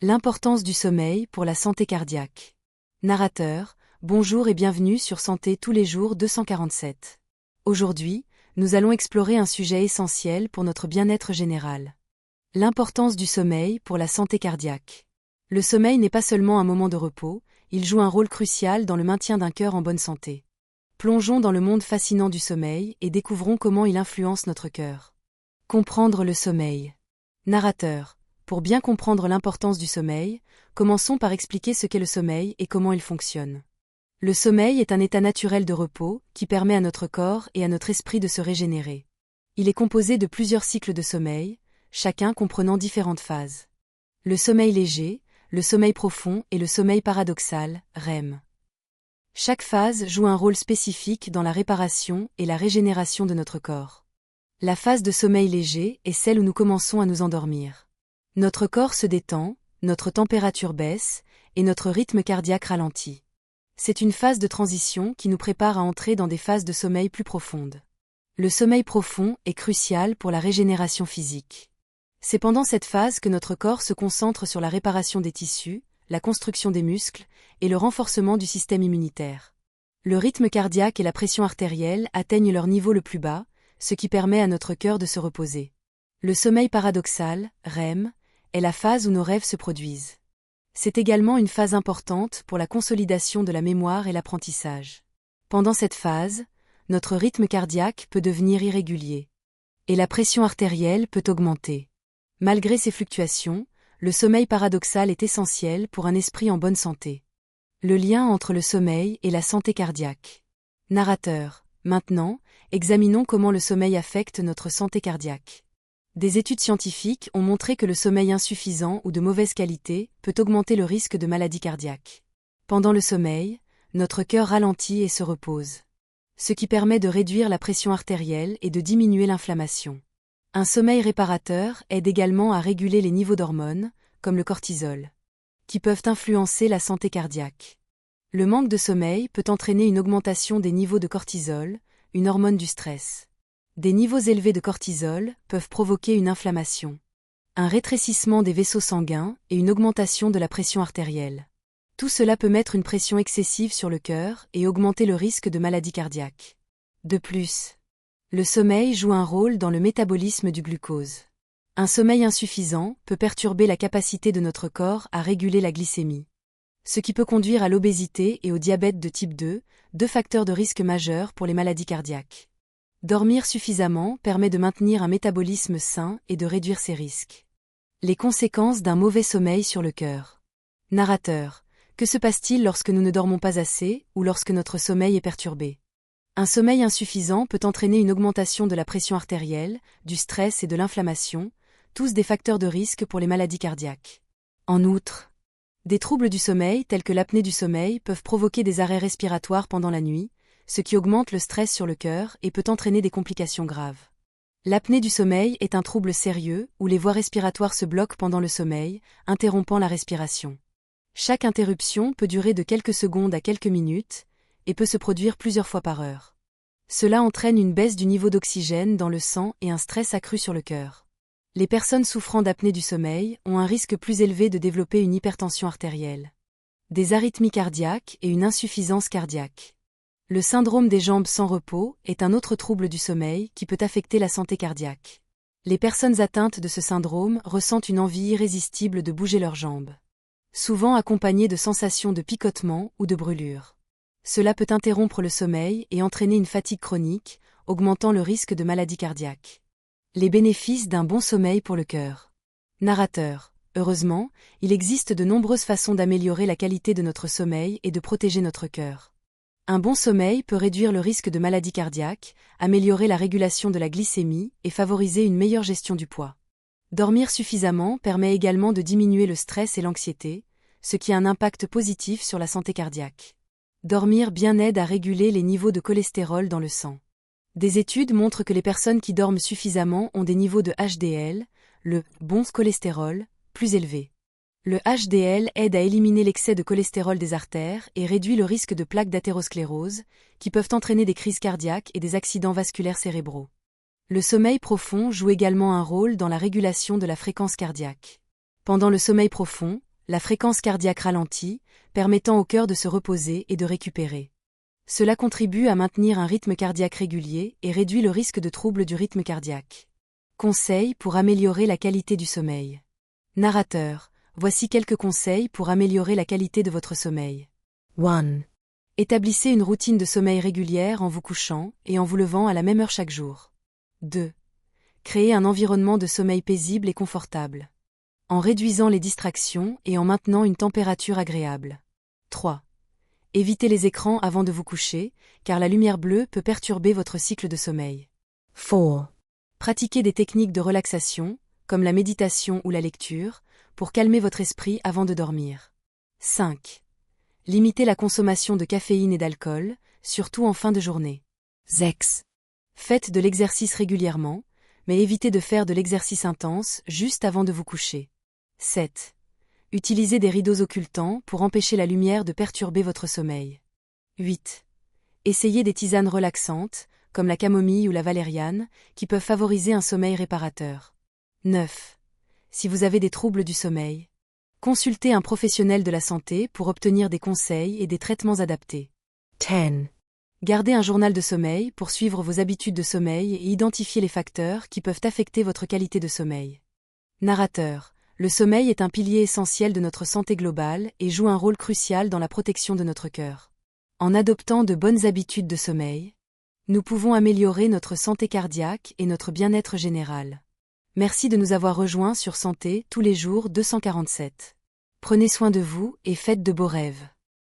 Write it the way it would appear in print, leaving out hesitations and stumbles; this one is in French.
L'importance du sommeil pour la santé cardiaque. Narrateur, bonjour et bienvenue sur Santé tous les jours 247. Aujourd'hui, nous allons explorer un sujet essentiel pour notre bien-être général. L'importance du sommeil pour la santé cardiaque. Le sommeil n'est pas seulement un moment de repos, il joue un rôle crucial dans le maintien d'un cœur en bonne santé. Plongeons dans le monde fascinant du sommeil et découvrons comment il influence notre cœur. Comprendre le sommeil. Narrateur. Pour bien comprendre l'importance du sommeil, commençons par expliquer ce qu'est le sommeil et comment il fonctionne. Le sommeil est un état naturel de repos qui permet à notre corps et à notre esprit de se régénérer. Il est composé de plusieurs cycles de sommeil, chacun comprenant différentes phases. Le sommeil léger, le sommeil profond et le sommeil paradoxal, REM. Chaque phase joue un rôle spécifique dans la réparation et la régénération de notre corps. La phase de sommeil léger est celle où nous commençons à nous endormir. Notre corps se détend, notre température baisse, et notre rythme cardiaque ralentit. C'est une phase de transition qui nous prépare à entrer dans des phases de sommeil plus profondes. Le sommeil profond est crucial pour la régénération physique. C'est pendant cette phase que notre corps se concentre sur la réparation des tissus, la construction des muscles, et le renforcement du système immunitaire. Le rythme cardiaque et la pression artérielle atteignent leur niveau le plus bas, ce qui permet à notre cœur de se reposer. Le sommeil paradoxal, REM, est la phase où nos rêves se produisent. C'est également une phase importante pour la consolidation de la mémoire et l'apprentissage. Pendant cette phase, notre rythme cardiaque peut devenir irrégulier. Et la pression artérielle peut augmenter. Malgré ces fluctuations, le sommeil paradoxal est essentiel pour un esprit en bonne santé. Le lien entre le sommeil et la santé cardiaque. Narrateur. Maintenant, examinons comment le sommeil affecte notre santé cardiaque. Des études scientifiques ont montré que le sommeil insuffisant ou de mauvaise qualité peut augmenter le risque de maladie cardiaque. Pendant le sommeil, notre cœur ralentit et se repose. Ce qui permet de réduire la pression artérielle et de diminuer l'inflammation. Un sommeil réparateur aide également à réguler les niveaux d'hormones, comme le cortisol, qui peuvent influencer la santé cardiaque. Le manque de sommeil peut entraîner une augmentation des niveaux de cortisol, une hormone du stress. Des niveaux élevés de cortisol peuvent provoquer une inflammation, un rétrécissement des vaisseaux sanguins et une augmentation de la pression artérielle. Tout cela peut mettre une pression excessive sur le cœur et augmenter le risque de maladie cardiaque. De plus, le sommeil joue un rôle dans le métabolisme du glucose. Un sommeil insuffisant peut perturber la capacité de notre corps à réguler la glycémie, ce qui peut conduire à l'obésité et au diabète de type 2, deux facteurs de risque majeurs pour les maladies cardiaques. Dormir suffisamment permet de maintenir un métabolisme sain et de réduire ces risques. Les conséquences d'un mauvais sommeil sur le cœur. Narrateur. Que se passe-t-il lorsque nous ne dormons pas assez ou lorsque notre sommeil est perturbé? Un sommeil insuffisant peut entraîner une augmentation de la pression artérielle, du stress et de l'inflammation, tous des facteurs de risque pour les maladies cardiaques. En outre, des troubles du sommeil tels que l'apnée du sommeil peuvent provoquer des arrêts respiratoires pendant la nuit, ce qui augmente le stress sur le cœur et peut entraîner des complications graves. L'apnée du sommeil est un trouble sérieux où les voies respiratoires se bloquent pendant le sommeil, interrompant la respiration. Chaque interruption peut durer de quelques secondes à quelques minutes et peut se produire plusieurs fois par heure. Cela entraîne une baisse du niveau d'oxygène dans le sang et un stress accru sur le cœur. Les personnes souffrant d'apnée du sommeil ont un risque plus élevé de développer une hypertension artérielle, des arythmies cardiaques et une insuffisance cardiaque. Le syndrome des jambes sans repos est un autre trouble du sommeil qui peut affecter la santé cardiaque. Les personnes atteintes de ce syndrome ressentent une envie irrésistible de bouger leurs jambes, souvent accompagnée de sensations de picotement ou de brûlure. Cela peut interrompre le sommeil et entraîner une fatigue chronique, augmentant le risque de maladie cardiaque. Les bénéfices d'un bon sommeil pour le cœur. Narrateur. Heureusement, il existe de nombreuses façons d'améliorer la qualité de notre sommeil et de protéger notre cœur. Un bon sommeil peut réduire le risque de maladie cardiaque, améliorer la régulation de la glycémie et favoriser une meilleure gestion du poids. Dormir suffisamment permet également de diminuer le stress et l'anxiété, ce qui a un impact positif sur la santé cardiaque. Dormir bien aide à réguler les niveaux de cholestérol dans le sang. Des études montrent que les personnes qui dorment suffisamment ont des niveaux de HDL, le bon cholestérol, plus élevés. Le HDL aide à éliminer l'excès de cholestérol des artères et réduit le risque de plaques d'athérosclérose, qui peuvent entraîner des crises cardiaques et des accidents vasculaires cérébraux. Le sommeil profond joue également un rôle dans la régulation de la fréquence cardiaque. Pendant le sommeil profond, la fréquence cardiaque ralentit, permettant au cœur de se reposer et de récupérer. Cela contribue à maintenir un rythme cardiaque régulier et réduit le risque de troubles du rythme cardiaque. Conseils pour améliorer la qualité du sommeil. Narrateur, voici quelques conseils pour améliorer la qualité de votre sommeil. 1. Établissez une routine de sommeil régulière en vous couchant et en vous levant à la même heure chaque jour. 2. Créez un environnement de sommeil paisible et confortable, en réduisant les distractions et en maintenant une température agréable. 3. Évitez les écrans avant de vous coucher, car la lumière bleue peut perturber votre cycle de sommeil. 4. Pratiquez des techniques de relaxation, comme la méditation ou la lecture, pour calmer votre esprit avant de dormir. 5. Limitez la consommation de caféine et d'alcool, surtout en fin de journée. 6. Faites de l'exercice régulièrement, mais évitez de faire de l'exercice intense juste avant de vous coucher. 7. Utilisez des rideaux occultants pour empêcher la lumière de perturber votre sommeil. 8. Essayez des tisanes relaxantes, comme la camomille ou la valériane, qui peuvent favoriser un sommeil réparateur. 9. Si vous avez des troubles du sommeil, consultez un professionnel de la santé pour obtenir des conseils et des traitements adaptés. 10. Gardez un journal de sommeil pour suivre vos habitudes de sommeil et identifier les facteurs qui peuvent affecter votre qualité de sommeil. Narrateur, le sommeil est un pilier essentiel de notre santé globale et joue un rôle crucial dans la protection de notre cœur. En adoptant de bonnes habitudes de sommeil, nous pouvons améliorer notre santé cardiaque et notre bien-être général. Merci de nous avoir rejoints sur Santé tous les jours 247. Prenez soin de vous et faites de beaux rêves.